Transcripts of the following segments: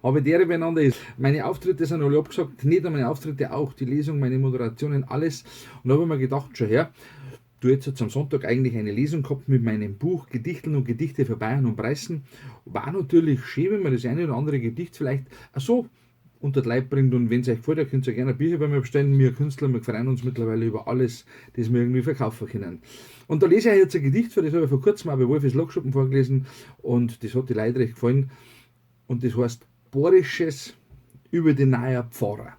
habe der beieinander ist. Meine Auftritte sind alle abgesagt, nicht nur meine Auftritte, auch die Lesung, meine Moderationen, alles. Und da habe ich mir gedacht, schon her, du hättest jetzt am Sonntag eigentlich eine Lesung gehabt mit meinem Buch Gedichteln und Gedichte für Bayern und Preußen. War natürlich schön, wenn man das eine oder andere Gedicht vielleicht so unter die Leute bringt. Und wenn es euch gefällt, dann könnt ihr gerne Bücher bei mir bestellen. Wir Künstler, wir freuen uns mittlerweile über alles, das wir irgendwie verkaufen können. Und da lese ich jetzt ein Gedicht für, das habe ich vor kurzem auch bei Wolfes Lokschuppen vorgelesen und das hat die Leute recht gefallen. Und das heißt Borisches über die neue Pfarrer.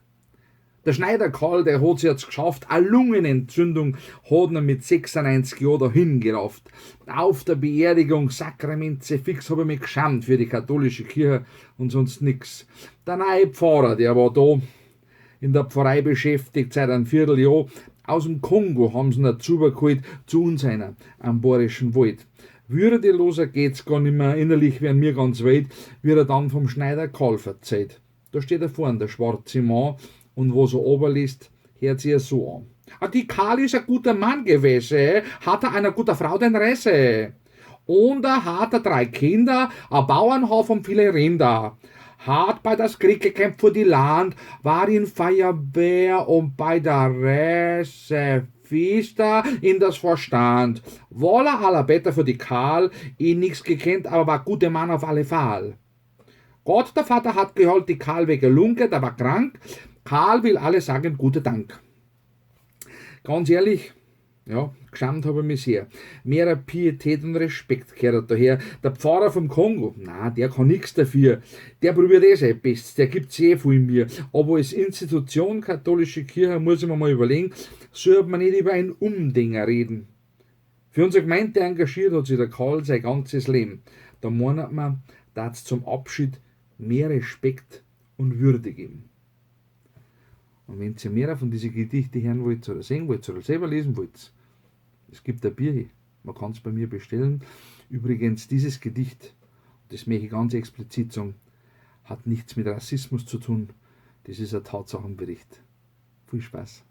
Der Schneider Karl, der hat es jetzt geschafft, eine Lungenentzündung hat er mit 96 Jahren dahin gerafft. Auf der Beerdigung, Sakramente fix, habe ich mich geschämt für die katholische Kirche und sonst nix. Der neue Pfarrer, der war da in der Pfarrei beschäftigt seit einem Vierteljahr. Aus dem Kongo haben sie ihn dazu geholt, zu uns einer, am Bayerischen Wald. Würdeloser geht's gar nicht mehr, innerlich werden mir ganz weit, wie er dann vom Schneider Karl verzeiht. Da steht er vorn, der schwarze Mann, und wo so oberliest, hört sie es so an. Ah, die Karl ist ein guter Mann gewesen, hat er einer guten Frau den Resse. Und er hat 3 Kinder, ein Bauernhof und viele Rinder. Hat bei das Krieg gekämpft für die Land, war in Feuerwehr und bei der Reservista in das Vorstand. Wolle aller Better für die Karl, ihn nix gekannt, aber war guter Mann auf alle Fall. Gott, der Vater, hat geholt die Karl wegen Lunge, der war krank. Karl will alle sagen, guten Dank. Ganz ehrlich, ja, geschämt habe ich mich sehr. Mehr Pietät und Respekt gehört daher. Der Pfarrer vom Kongo, na, der kann nichts dafür. Der probiert sein Bestes, der gibt sehr viel mir. Aber als Institution katholische Kirche muss ich mir mal überlegen, sollte man nicht über ein Umdenken reden. Für unsere Gemeinde engagiert hat sich der Karl sein ganzes Leben. Da meint man, dass es zum Abschied mehr Respekt und Würde geben. Und wenn ihr mehr von diesen Gedichten hören wollt oder sehen wollt oder selber lesen wollt, es gibt ein Bier, man kann es bei mir bestellen. Übrigens, dieses Gedicht, das möchte ich ganz explizit sagen, hat nichts mit Rassismus zu tun. Das ist ein Tatsachenbericht. Viel Spaß.